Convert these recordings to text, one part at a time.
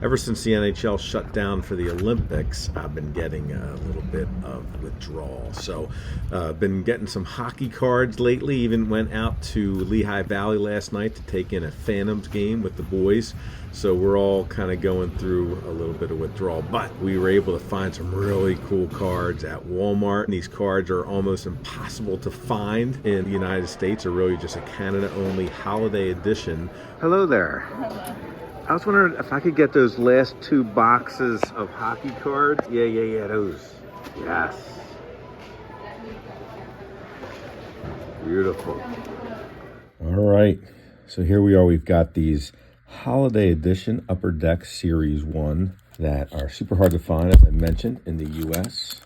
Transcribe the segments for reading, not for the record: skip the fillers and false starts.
Ever since the NHL shut down for the Olympics, I've been getting a little bit of withdrawal. So I've been getting some hockey cards lately. Even went out to Lehigh Valley last night to take in a Phantoms game with the boys. So we're all kind of going through a little bit of withdrawal. But we were able to find some really cool cards at Walmart. These cards are almost impossible to find in the United States. They're really just a Canada-only holiday edition. Hello there. I was wondering if I could get those last two boxes of hockey cards. Yeah, those. Yes. Beautiful. All right. So here we are. We've got these Holiday Edition Upper Deck Series 1 that are super hard to find, as I mentioned, in the U.S.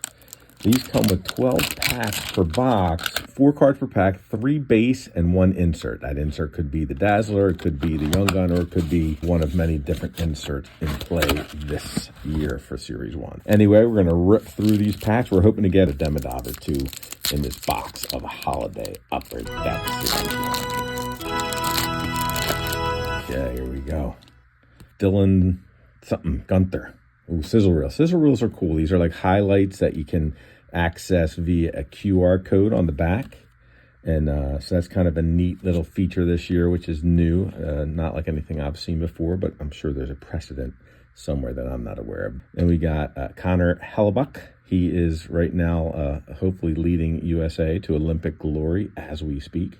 These come with 12 packs per box, 4 cards per pack, 3 base, and 1 insert. That insert could be the Dazzler, it could be the Young Gun, or it could be one of many different inserts in play this year for Series 1. Anyway, we're going to rip through these packs. We're hoping to get a Demidov or 2 in this box of a Holiday Upper Deck Series 1. Okay, here we go. Dylan something, Gunther. Ooh, sizzle reel. Sizzle reels are cool. These are like highlights that you can access via a QR code on the back. And so that's kind of a neat little feature this year, which is new. Not like anything I've seen before, but I'm sure there's a precedent somewhere that I'm not aware of. And we got Connor Hellebuyck. He is right now hopefully leading USA to Olympic glory as we speak.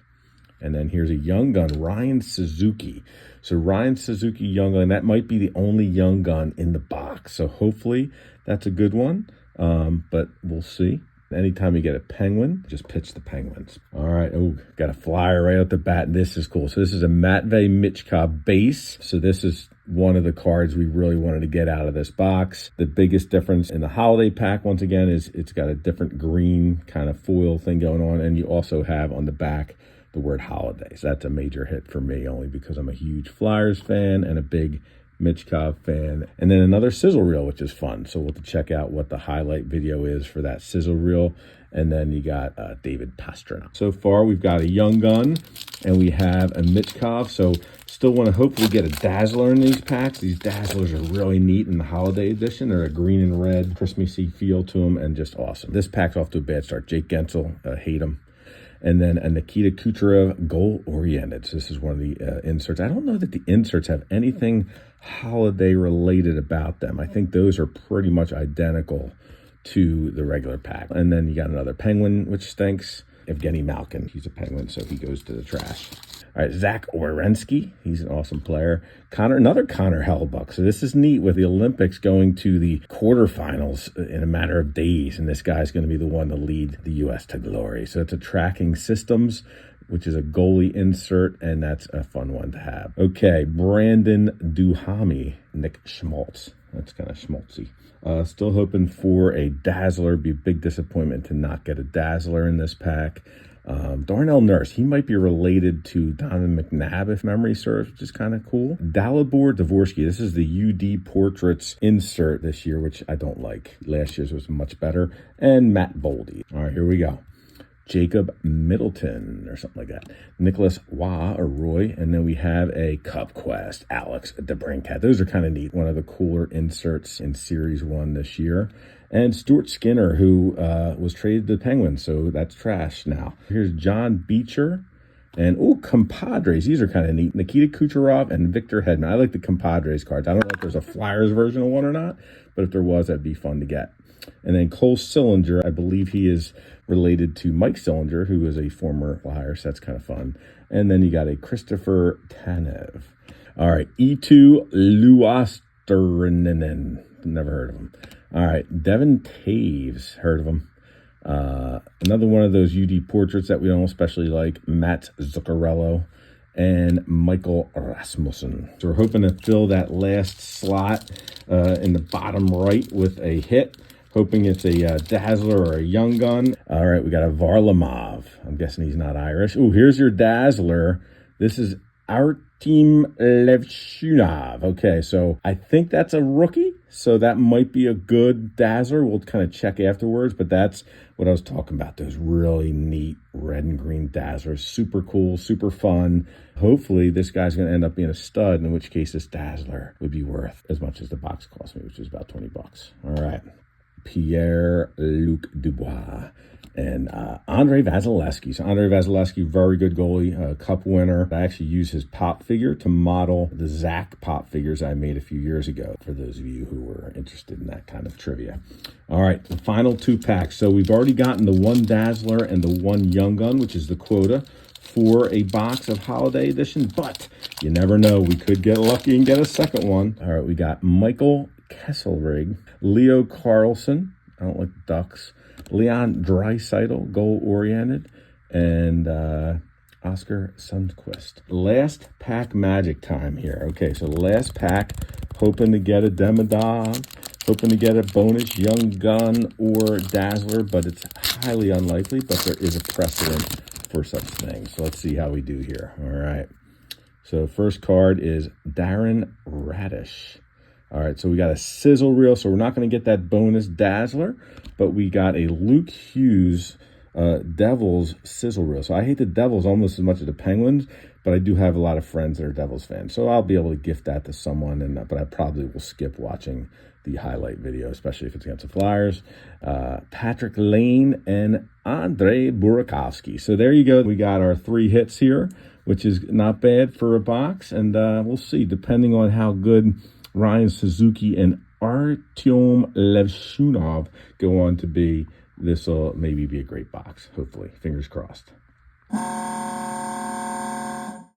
And then here's a Young Gun, Ryan Suzuki. So Ryan Suzuki Young Gun, that might be the only Young Gun in the box. So hopefully that's a good one, but we'll see. Anytime you get a Penguin, just pitch the Penguins. All right, oh, got a flyer right out the bat. This is cool. So this is a Matvei Michkov base. So this is one of the cards we really wanted to get out of this box. The biggest difference in the holiday pack, once again, is it's got a different green kind of foil thing going on. And you also have on the back the word holidays. That's a major hit for me, only because I'm a huge Flyers fan and a big Michkov fan. And then another sizzle reel, which is fun. So we'll have to check out what the highlight video is for that sizzle reel. And then you got David Pastrnak. So far, we've got a Young Gun and we have a Michkov. So still want to hopefully get a Dazzler in these packs. These Dazzlers are really neat in the holiday edition. They're a green and red Christmassy feel to them and just awesome. This pack's off to a bad start. Jake Gensel, hate him. And then a Nikita Kucherov goal-oriented. So this is one of the inserts. I don't know that the inserts have anything holiday-related about them. I think those are pretty much identical to the regular pack. And then you got another Penguin, which stinks. Evgeny Malkin, he's a Penguin, so he goes to the trash. All right, Zach Werenski, he's an awesome player. Another Connor Hellebuyck. So this is neat with the Olympics going to the quarterfinals in a matter of days, and this guy's going to be the one to lead the U.S. to glory. So it's a Tracking Systems, which is a goalie insert, and that's a fun one to have. Okay, Brandon Duhami, Nick Schmaltz. That's kind of schmaltzy. Still hoping for a Dazzler. Be a big disappointment to not get a Dazzler in this pack. Darnell Nurse, he might be related to Donovan McNabb, if memory serves, which is kind of cool. Dalibor Dvorsky, this is the UD Portraits insert this year, which I don't like. Last year's was much better. And Matt Boldy. All right, here we go. Jacob Middleton or something like that. Nicholas Roy. And then we have a Cup Quest, Alex DeBrincat. Those are kind of neat. One of the cooler inserts in Series 1 this year. And Stuart Skinner, who was traded to the Penguins, so that's trash now. Here's John Beecher. And, compadres. These are kind of neat. Nikita Kucherov and Victor Hedman. I like the compadres cards. I don't know if there's a Flyers version of one or not, but if there was, that'd be fun to get. And then Cole Sillinger, I believe he is related to Mike Sillinger, who is a former Flyer, so that's kind of fun. And then you got a Christopher Tanev. All right, E2 Luostarinen. Never heard of him. All right, Devin Taves, heard of him. Another one of those UD portraits that we don't especially like, Matt Zuccarello and Michael Rasmussen. So we're hoping to fill that last slot in the bottom right with a hit. Hoping it's a Dazzler or a Young Gun. All right, we got a Varlamov. I'm guessing he's not Irish. Here's your Dazzler. This is Artemi Levshunov. Okay, so I think that's a rookie, so that might be a good dazzler. We'll kind of check afterwards, but that's what I was talking about. Those really neat red and green dazzlers. Super cool, super fun. Hopefully this guy's going to end up being a stud, in which case this dazzler would be worth as much as the box cost me, which is about 20 bucks. All right. Pierre-Luc Dubois and Andre Vasilevsky. So Andre Vasilevsky, very good goalie, cup winner. I actually used his pop figure to model the Zach pop figures I made a few years ago, for those of you who were interested in that kind of trivia. All right, the final 2 packs. So we've already gotten the 1 Dazzler and the 1 Young Gun, which is the quota for a box of Holiday Edition, but you never know. We could get lucky and get a second one. All right, we got Michael Kesselrig, Leo Carlson, I don't like Ducks, Leon Draisaitl, goal-oriented, and Oscar Sundqvist. Last pack magic time here. Okay, so last pack, hoping to get a Demidov, hoping to get a bonus Young Gun or Dazzler, but it's highly unlikely, but there is a precedent for such things. So let's see how we do here. All right. So first card is Darren Radish. All right, so we got a sizzle reel, so we're not going to get that bonus Dazzler, but we got a Luke Hughes Devils sizzle reel. So I hate the Devils almost as much as the Penguins, but I do have a lot of friends that are Devils fans, so I'll be able to gift that to someone. But I probably will skip watching the highlight video, especially if it's against the Flyers. Patrick Lane and Andre Burakovsky. So there you go. We got our 3 hits here, which is not bad for a box, and we'll see, depending on how good Ryan Suzuki and Artyom Levshunov go on to be. This will maybe be a great box, hopefully. Fingers crossed.